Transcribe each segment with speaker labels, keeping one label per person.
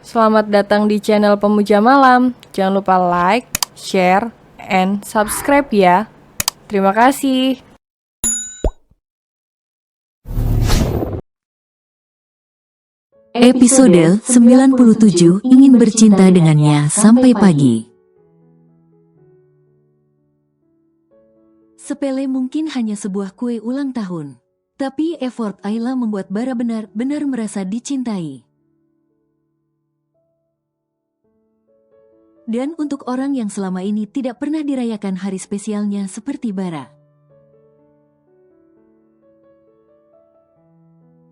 Speaker 1: Selamat datang di channel Pemuja Malam. Jangan lupa like, share, and subscribe ya. Terima kasih.
Speaker 2: Episode 97 ingin bercinta dengannya sampai pagi. Sepele mungkin hanya sebuah kue ulang tahun, tapi effort Ayla membuat Bara benar-benar merasa dicintai. Dan untuk orang yang selama ini tidak pernah dirayakan hari spesialnya seperti Bara,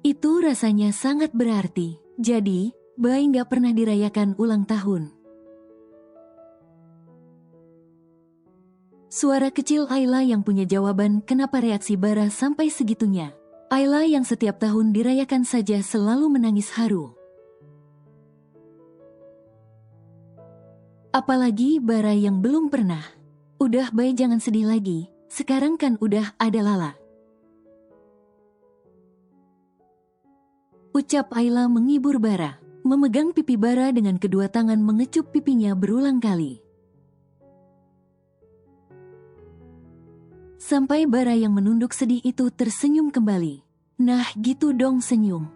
Speaker 2: itu rasanya sangat berarti. Jadi, Bay nggak pernah dirayakan ulang tahun. Suara kecil Ayla yang punya jawaban kenapa reaksi Bara sampai segitunya. Ayla yang setiap tahun dirayakan saja selalu menangis haru. Apalagi Bara yang belum pernah. Udah Bay jangan sedih lagi, sekarang kan udah ada Lala. Ucap Ayla menghibur Bara, memegang pipi Bara dengan kedua tangan mengecup pipinya berulang kali. Sampai Bara yang menunduk sedih itu tersenyum kembali. Nah gitu dong senyum.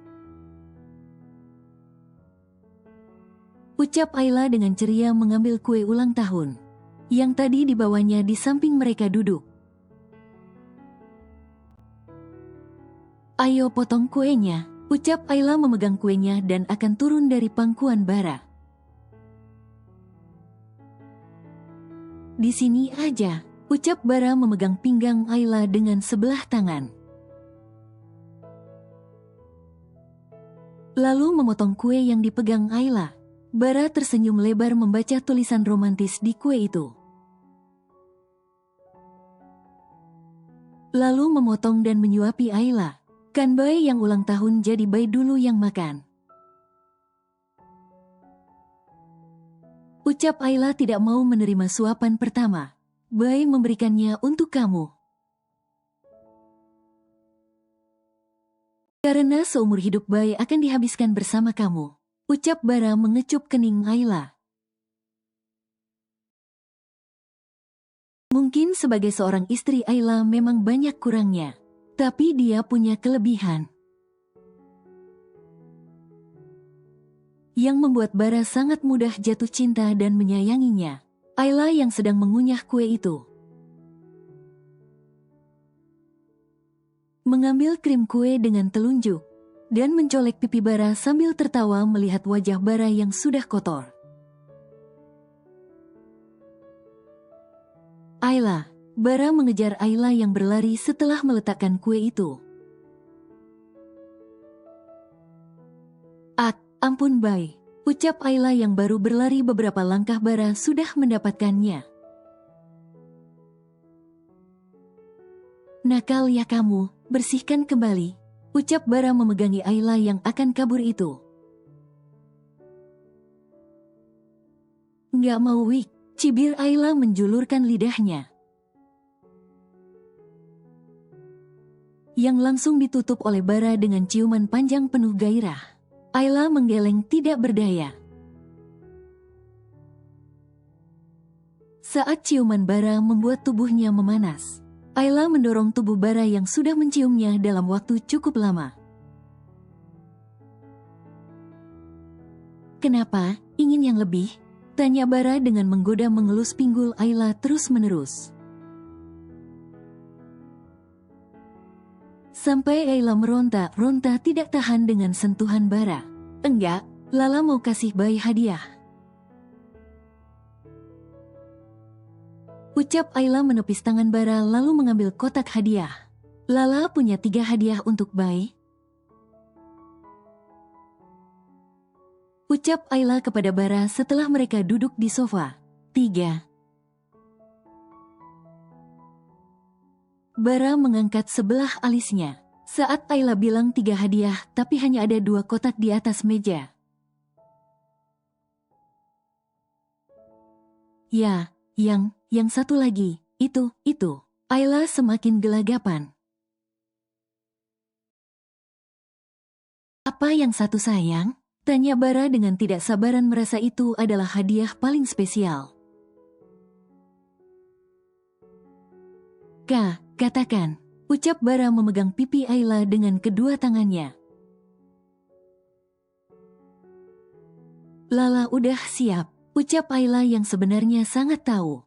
Speaker 2: Ucap Ayla dengan ceria mengambil kue ulang tahun yang tadi dibawanya di samping mereka duduk. Ayo potong kuenya. Ucap Ayla memegang kuenya dan akan turun dari pangkuan Bara. Di sini aja, ucap Bara memegang pinggang Ayla dengan sebelah tangan. Lalu memotong kue yang dipegang Ayla. Bara tersenyum lebar membaca tulisan romantis di kue itu. Lalu memotong dan menyuapi Ayla. Kan Bay yang ulang tahun jadi Bay dulu yang makan. Ucap Ayla tidak mau menerima suapan pertama. Bay memberikannya untuk kamu. Karena seumur hidup Bay akan dihabiskan bersama kamu. Ucap Bara mengecup kening Ayla. Mungkin sebagai seorang istri Ayla memang banyak kurangnya. Tapi dia punya kelebihan yang membuat Bara sangat mudah jatuh cinta dan menyayanginya. Ayla yang sedang mengunyah kue itu mengambil krim kue dengan telunjuk dan mencolek pipi Bara sambil tertawa melihat wajah Bara yang sudah kotor. Ayla. Bara mengejar Ayla yang berlari setelah meletakkan kue itu. Ampun Bay. Ucap Ayla yang baru berlari beberapa langkah Bara sudah mendapatkannya. Nakal ya kamu, bersihkan kembali. Ucap Bara memegangi Ayla yang akan kabur itu. Nggak mau Wik, cibir Ayla menjulurkan lidahnya. Yang langsung ditutup oleh Bara dengan ciuman panjang penuh gairah. Ayla menggeleng tidak berdaya. Saat ciuman Bara membuat tubuhnya memanas, Ayla mendorong tubuh Bara yang sudah menciumnya dalam waktu cukup lama. Kenapa? Ingin yang lebih? Tanya Bara dengan menggoda mengelus pinggul Ayla terus-menerus. Sampai Ayla meronta-ronta tidak tahan dengan sentuhan Bara. Enggak, Lala mau kasih Bay hadiah. Ucap Ayla menepis tangan Bara lalu mengambil kotak hadiah. Lala punya 3 hadiah untuk Bay. Ucap Ayla kepada Bara setelah mereka duduk di sofa. 3. Bara mengangkat sebelah alisnya. Saat Ayla bilang 3 hadiah, tapi hanya ada 2 kotak di atas meja. Ya, yang satu lagi, itu. Ayla semakin gelagapan. Apa yang satu sayang? Tanya Bara dengan tidak sabaran merasa itu adalah hadiah paling spesial. Katakan, ucap Bara memegang pipi Ayla dengan kedua tangannya. Lala udah siap, ucap Ayla yang sebenarnya sangat tahu.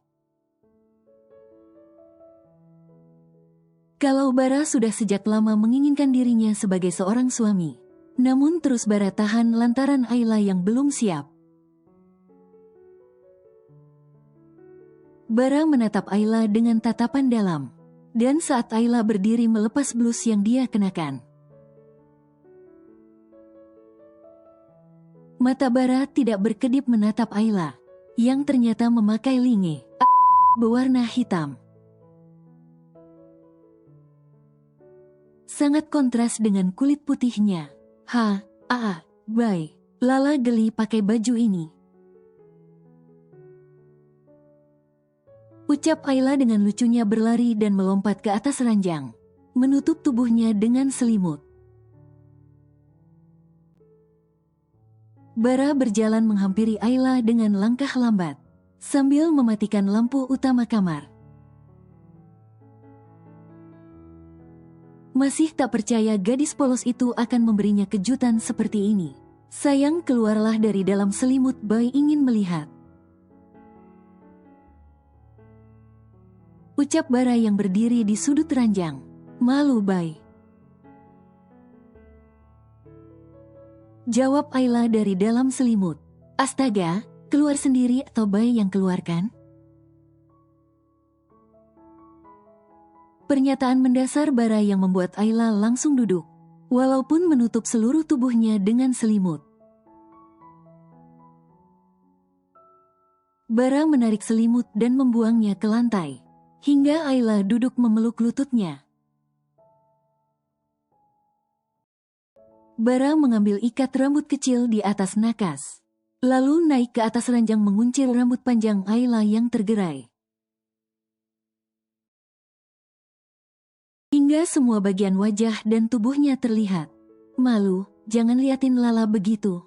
Speaker 2: Kalau Bara sudah sejak lama menginginkan dirinya sebagai seorang suami. Namun terus Bara tahan lantaran Ayla yang belum siap. Bara menatap Ayla dengan tatapan dalam. Dan saat Ayla berdiri melepas blus yang dia kenakan. Mata Bara tidak berkedip menatap Ayla, yang ternyata memakai linge berwarna hitam. Sangat kontras dengan kulit putihnya. Bye. Lala geli pakai baju ini. Ucap Ayla dengan lucunya berlari dan melompat ke atas ranjang, menutup tubuhnya dengan selimut. Bara berjalan menghampiri Ayla dengan langkah lambat, sambil mematikan lampu utama kamar. Masih tak percaya gadis polos itu akan memberinya kejutan seperti ini. Sayang keluarlah dari dalam selimut Bai ingin melihat. Ucap Bara yang berdiri di sudut ranjang. Malu Bai. Jawab Ayla dari dalam selimut. Astaga, keluar sendiri atau Bai yang keluarkan? Pernyataan mendasar Bara yang membuat Ayla langsung duduk, walaupun menutup seluruh tubuhnya dengan selimut. Bara menarik selimut dan membuangnya ke lantai, hingga Ayla duduk memeluk lututnya. Bara mengambil ikat rambut kecil di atas nakas, lalu naik ke atas ranjang menguncir rambut panjang Ayla yang tergerai. Hingga semua bagian wajah dan tubuhnya terlihat. Malu, jangan liatin Lala begitu.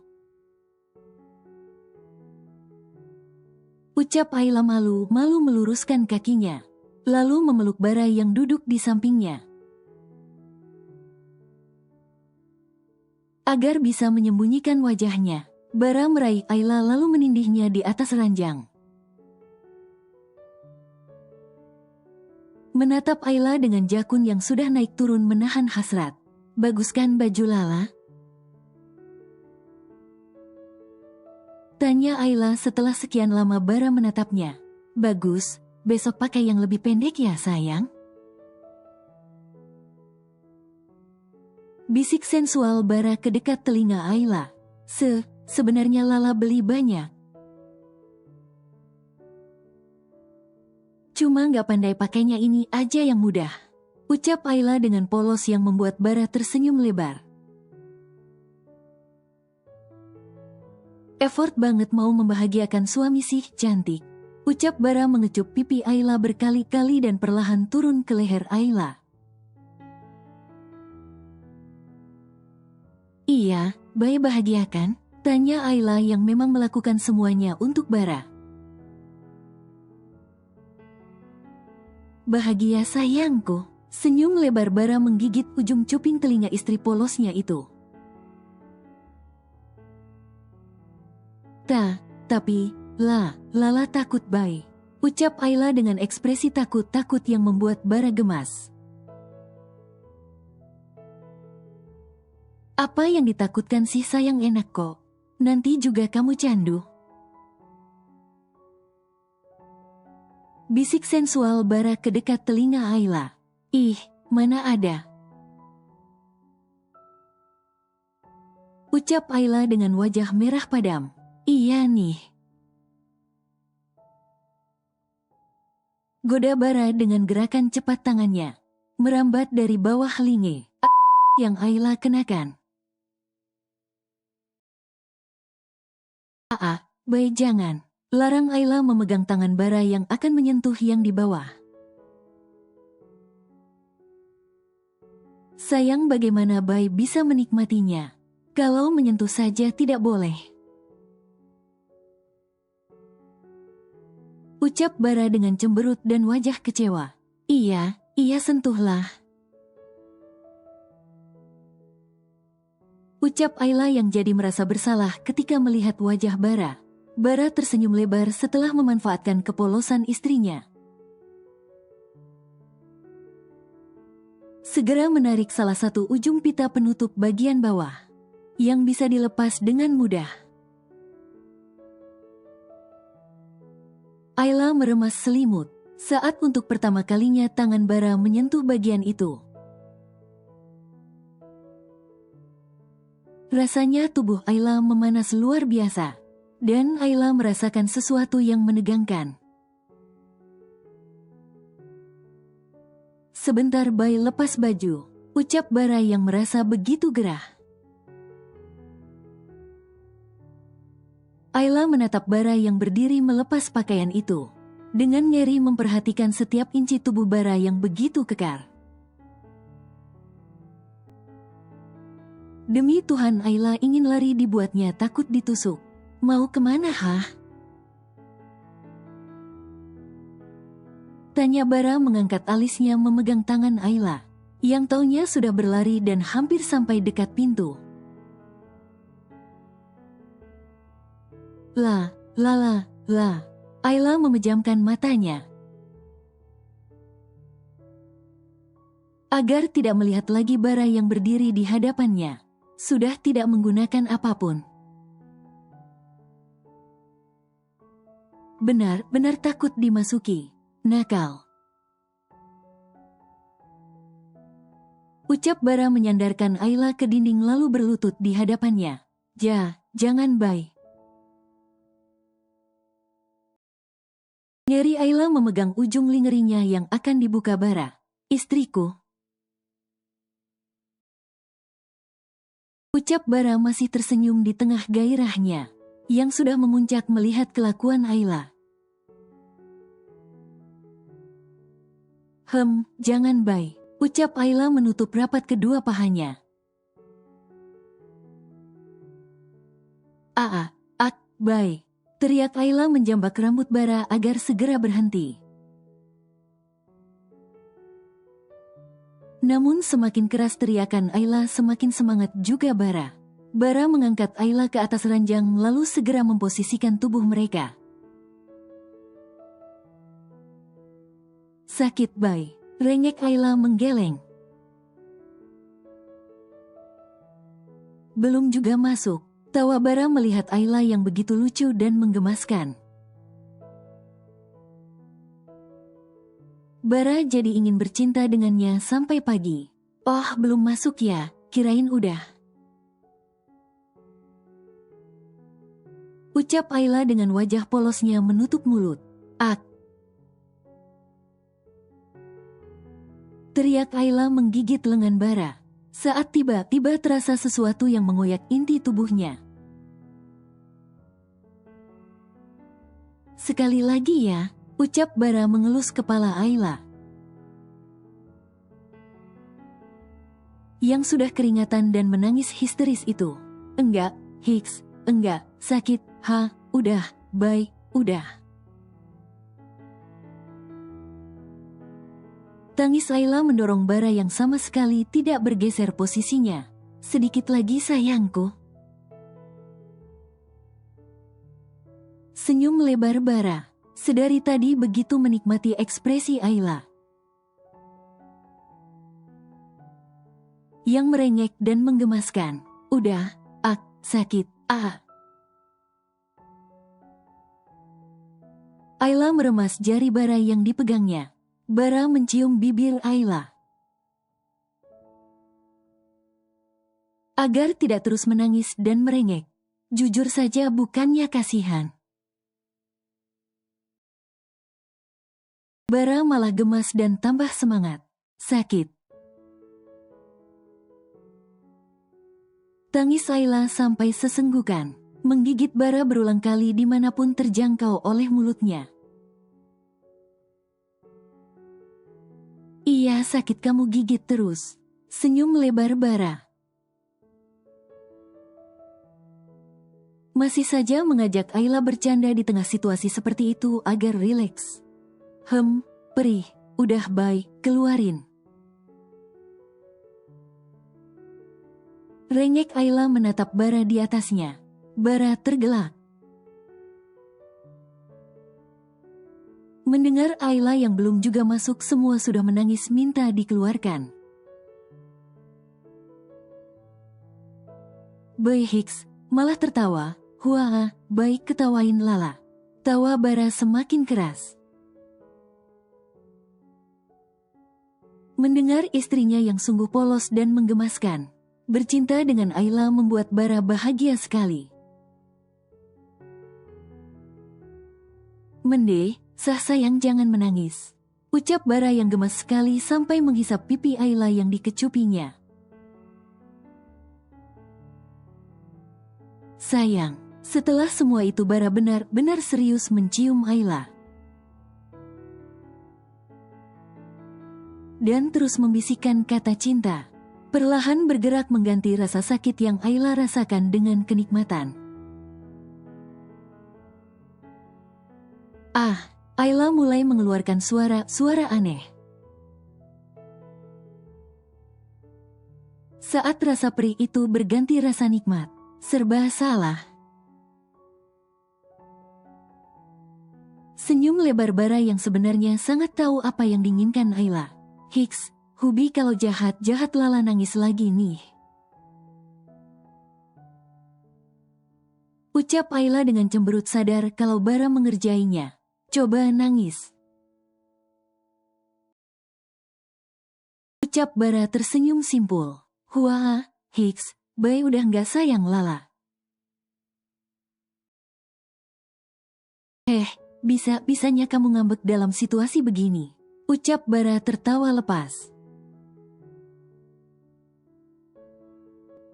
Speaker 2: Ucap Ayla malu meluruskan kakinya, lalu memeluk Bara yang duduk di sampingnya. Agar bisa menyembunyikan wajahnya, Bara meraih Ayla lalu menindihnya di atas ranjang. Menatap Ayla dengan jakun yang sudah naik turun menahan hasrat. Bagus kan baju Lala? Tanya Ayla setelah sekian lama Bara menatapnya. Bagus, besok pakai yang lebih pendek ya sayang? Bisik sensual Bara ke dekat telinga Ayla. Sebenarnya Lala beli banyak. Cuma nggak pandai pakainya ini aja yang mudah. Ucap Ayla dengan polos yang membuat Bara tersenyum lebar. Effort banget mau membahagiakan suami sih cantik. Ucap Bara mengecup pipi Ayla berkali-kali dan perlahan turun ke leher Ayla. Iya, Bai bahagia kan? Tanya Ayla yang memang melakukan semuanya untuk Bara. Bahagia sayangku. Senyum lebar Bara menggigit ujung cuping telinga istri polosnya itu. Tapi, Lala takut Bai. Ucap Ayla dengan ekspresi takut-takut yang membuat Bara gemas. Apa yang ditakutkan sih sayang, enak kok. Nanti juga kamu candu. Bisik sensual Bara ke dekat telinga Ayla. Ih, mana ada. Ucap Ayla dengan wajah merah padam. Iya nih. Goda Bara dengan gerakan cepat tangannya, merambat dari bawah linge yang Ayla kenakan. Bai jangan. Larang Ayla memegang tangan Bara yang akan menyentuh yang di bawah. Sayang bagaimana Bai bisa menikmatinya. Kalau menyentuh saja tidak boleh. Ucap Bara dengan cemberut dan wajah kecewa. Iya, sentuhlah. Ucap Ayla yang jadi merasa bersalah ketika melihat wajah Bara. Bara tersenyum lebar setelah memanfaatkan kepolosan istrinya. Segera menarik salah satu ujung pita penutup bagian bawah, yang bisa dilepas dengan mudah. Ayla meremas selimut, saat untuk pertama kalinya tangan Bara menyentuh bagian itu. Rasanya tubuh Ayla memanas luar biasa, dan Ayla merasakan sesuatu yang menegangkan. Sebentar Bay lepas baju, ucap Bara yang merasa begitu gerah. Ayla menatap Bara yang berdiri melepas pakaian itu, dengan ngeri memperhatikan setiap inci tubuh Bara yang begitu kekar. Demi Tuhan Ayla ingin lari dibuatnya takut ditusuk. Mau kemana Tanya Bara mengangkat alisnya memegang tangan Ayla, yang taunya sudah berlari dan hampir sampai dekat pintu. Lah, Ayla memejamkan matanya. Agar tidak melihat lagi Bara yang berdiri di hadapannya, sudah tidak menggunakan apapun. Benar-benar takut dimasuki. Nakal. Ucap Bara menyandarkan Ayla ke dinding lalu berlutut di hadapannya. Jangan Bay. Ngeri Ayla memegang ujung lingerinya yang akan dibuka Bara. Istriku. Ucap Bara masih tersenyum di tengah gairahnya, yang sudah memuncak melihat kelakuan Ayla. Jangan Bay, ucap Ayla menutup rapat kedua pahanya. Bay, teriak Ayla menjambak rambut Bara agar segera berhenti. Namun semakin keras teriakan Ayla semakin semangat juga Bara. Bara mengangkat Ayla ke atas ranjang lalu segera memposisikan tubuh mereka. Sakit Bay, rengek Ayla menggeleng. Belum juga masuk, tawa Bara melihat Ayla yang begitu lucu dan menggemaskan. Bara jadi ingin bercinta dengannya sampai pagi. Oh, belum masuk ya, kirain udah. Ucap Ayla dengan wajah polosnya menutup mulut. Teriak Ayla menggigit lengan Bara, saat tiba-tiba terasa sesuatu yang mengoyak inti tubuhnya. Sekali lagi ya, ucap Bara mengelus kepala Ayla. Yang sudah keringatan dan menangis histeris itu. Enggak, enggak, sakit, udah, Bay, udah. Tangis Ayla mendorong Bara yang sama sekali tidak bergeser posisinya. Sedikit lagi sayangku. Senyum lebar Bara, sedari tadi begitu menikmati ekspresi Ayla. Yang merengek dan menggemaskan. Udah, sakit, Ayla meremas jari Bara yang dipegangnya. Bara mencium bibir Ayla. Agar tidak terus menangis dan merengek. Jujur saja bukannya kasihan. Bara malah gemas dan tambah semangat. Sakit. Tangis Ayla sampai sesenggukan, menggigit Bara berulang kali dimanapun terjangkau oleh mulutnya. Iya sakit kamu gigit terus. Senyum lebar Bara. masih saja mengajak Ayla bercanda di tengah situasi seperti itu agar rileks. Perih, udah baik, keluarin. Rengek Ayla menatap bara di atasnya. Bara tergelak. Mendengar Ayla yang belum juga masuk semua sudah menangis minta dikeluarkan. Boy Hicks malah tertawa. Wah, baik, ketawain Lala. Tawa bara semakin keras. Mendengar istrinya yang sungguh polos dan menggemaskan, bercinta dengan Ayla membuat bara bahagia sekali. Mende, sah sayang, jangan menangis, ucap bara yang gemas sekali sampai menghisap pipi Ayla yang dikecupinya. Sayang, setelah semua itu bara benar-benar serius mencium Ayla. Dan terus membisikkan kata cinta. Perlahan bergerak mengganti rasa sakit yang Ayla rasakan dengan kenikmatan. Ayla mulai mengeluarkan suara aneh. Saat rasa perih itu berganti rasa nikmat. Serba salah. Senyum lebar bara yang sebenarnya sangat tahu apa yang diinginkan Ayla. Hicks, Hubi kalau jahat Lala nangis lagi nih. Ucap Ayla dengan cemberut sadar kalau bara mengerjainya. Coba nangis. Ucap bara tersenyum simpul. Wah, Hicks, Bay udah nggak sayang Lala. Bisa-bisanya kamu ngambek dalam situasi begini. Ucap bara tertawa lepas.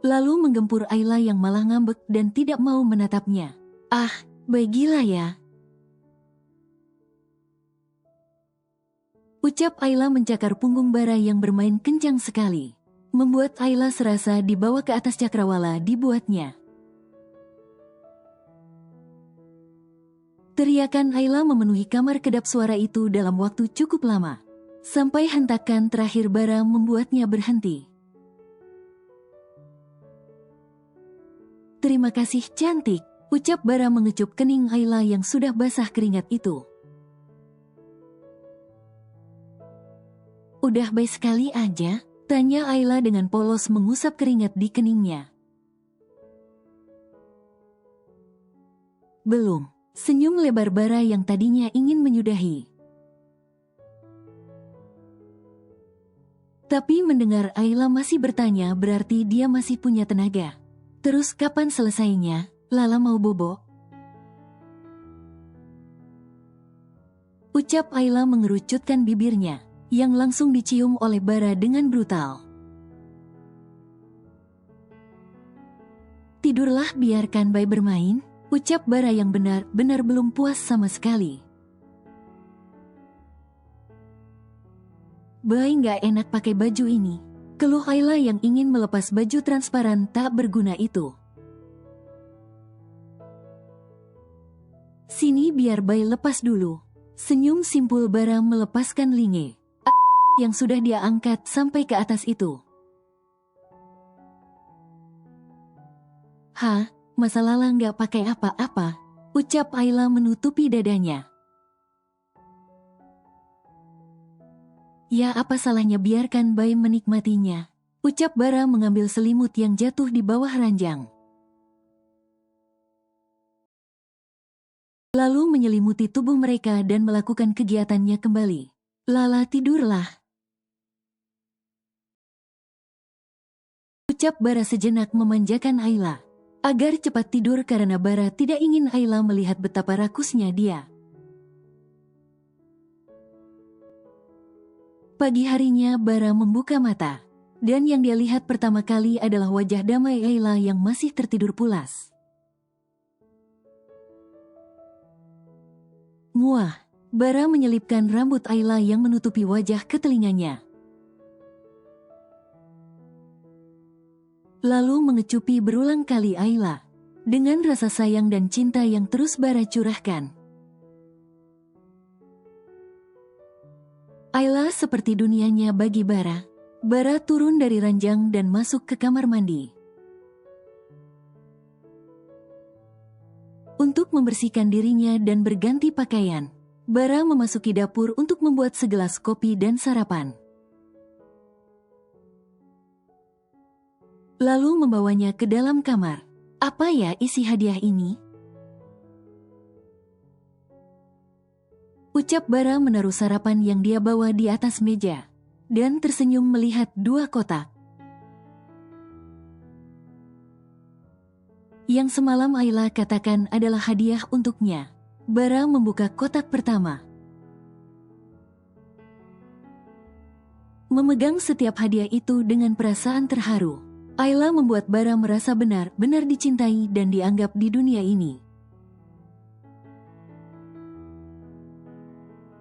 Speaker 2: Lalu menggempur Ayla yang malah ngambek dan tidak mau menatapnya. Bay gila ya. Ucap Ayla mencakar punggung bara yang bermain kencang sekali. Membuat Ayla serasa dibawa ke atas cakrawala dibuatnya. Teriakan Ayla memenuhi kamar kedap suara itu dalam waktu cukup lama. Sampai hentakan terakhir bara membuatnya berhenti. Terima kasih cantik, ucap bara mengecup kening Ayla yang sudah basah keringat itu. Udah baik sekali aja? Tanya Ayla dengan polos mengusap keringat di keningnya. Belum, senyum lebar bara yang tadinya ingin menyudahi. Tapi mendengar Ayla masih bertanya berarti dia masih punya tenaga. Terus kapan selesainya? Lala mau bobo? Ucap Ayla mengerucutkan bibirnya, yang langsung dicium oleh bara dengan brutal. Tidurlah, biarkan Bay bermain, ucap bara yang benar-benar belum puas sama sekali. Bay nggak enak pakai baju ini, keluh Ayla yang ingin melepas baju transparan tak berguna itu. Sini biar Bay lepas dulu. Senyum simpul bara melepaskan linge yang sudah dia angkat sampai ke atas itu. Masa Lala nggak pakai apa-apa, ucap Ayla menutupi dadanya. Ya apa salahnya, biarkan Bay menikmatinya, ucap bara mengambil selimut yang jatuh di bawah ranjang. Lalu menyelimuti tubuh mereka dan melakukan kegiatannya kembali. Lala, tidurlah. Ucap bara sejenak memanjakan Ayla agar cepat tidur karena bara tidak ingin Ayla melihat betapa rakusnya dia. Pagi harinya bara membuka mata, dan yang dia lihat pertama kali adalah wajah damai Ayla yang masih tertidur pulas. Muah, bara menyelipkan rambut Ayla yang menutupi wajah ke telinganya. Lalu mengecupi berulang kali Ayla. dengan rasa sayang dan cinta yang terus Bara curahkan. Ayla seperti dunianya bagi Bara. Bara turun dari ranjang dan masuk ke kamar mandi. Untuk membersihkan dirinya dan berganti pakaian, Bara memasuki dapur untuk membuat segelas kopi dan sarapan. Lalu membawanya ke dalam kamar. Apa ya isi hadiah ini? Ucap Bara menaruh sarapan yang dia bawa di atas meja, dan tersenyum melihat 2 kotak. Yang semalam Ayla katakan adalah hadiah untuknya. Bara membuka kotak pertama. Memegang setiap hadiah itu dengan perasaan terharu, Ayla membuat Bara merasa benar-benar dicintai dan dianggap di dunia ini.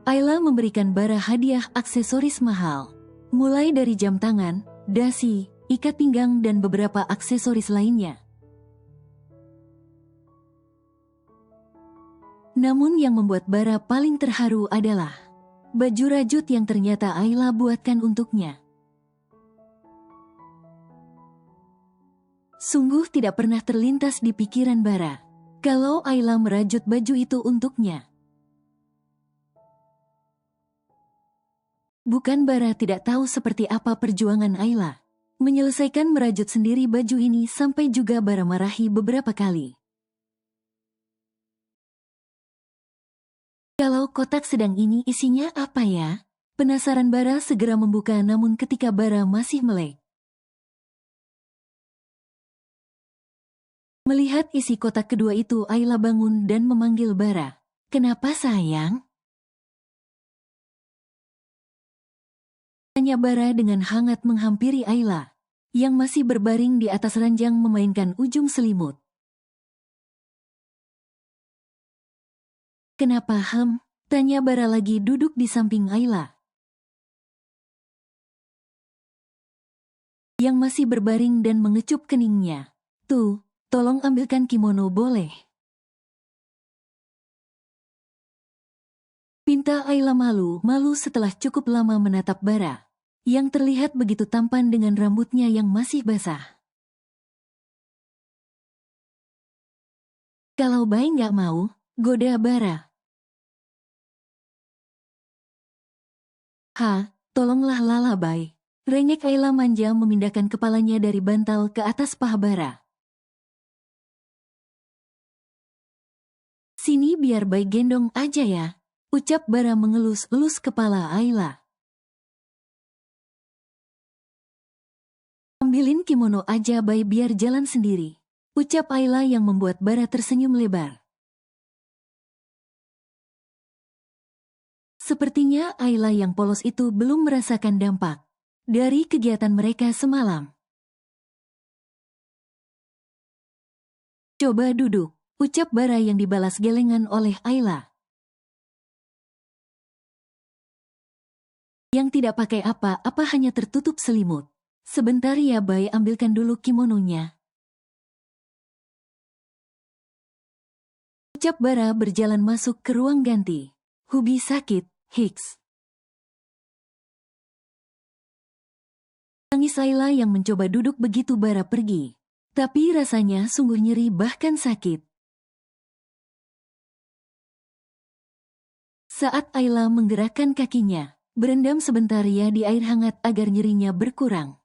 Speaker 2: Ayla memberikan Bara hadiah aksesoris mahal, mulai dari jam tangan, dasi, ikat pinggang dan beberapa aksesoris lainnya. Namun yang membuat Bara paling terharu adalah baju rajut yang ternyata Ayla buatkan untuknya. Sungguh tidak pernah terlintas di pikiran Bara kalau Ayla merajut baju itu untuknya. Bukan Bara tidak tahu seperti apa perjuangan Ayla menyelesaikan merajut sendiri baju ini, sampai juga Bara marahi beberapa kali. Kalau kotak sedang ini isinya apa ya? Penasaran Bara segera membuka, namun ketika Bara masih melek, melihat isi kotak kedua itu, Ayla bangun dan memanggil Bara. "Kenapa sayang?" Tanya Bara dengan hangat menghampiri Ayla, yang masih berbaring di atas ranjang memainkan ujung selimut. "Kenapa Tanya Bara lagi duduk di samping Ayla, yang masih berbaring dan mengecup keningnya. "Tuh, tolong ambilkan kimono boleh?" Pinta Ayla malu setelah cukup lama menatap Bara, yang terlihat begitu tampan dengan rambutnya yang masih basah. "Kalau Bay nggak mau," goda Bara. Tolonglah Lala Bay." Rengek Ayla manja memindahkan kepalanya dari bantal ke atas paha Bara. "Sini biar Bay gendong aja ya," ucap Bara mengelus-elus kepala Ayla. "Ambilin kimono aja Bay biar jalan sendiri," ucap Ayla yang membuat Bara tersenyum lebar. Sepertinya Ayla yang polos itu belum merasakan dampak dari kegiatan mereka semalam. "Coba duduk," ucap Bara yang dibalas gelengan oleh Ayla, yang tidak pakai apa-apa, hanya tertutup selimut. "Sebentar ya Bay, ambilkan dulu kimononya," ucap Bara berjalan masuk ke ruang ganti. "Hubi sakit, Hicks." Tangis Ayla yang mencoba duduk begitu Bara pergi. Tapi rasanya sungguh nyeri bahkan sakit. Saat Ayla menggerakkan kakinya, berendam sebentar ya di air hangat agar nyerinya berkurang,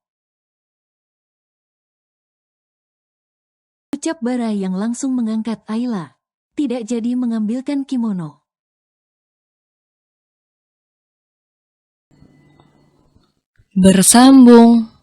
Speaker 2: ucap Bara yang langsung mengangkat Ayla, tidak jadi mengambilkan kimono.
Speaker 1: Bersambung.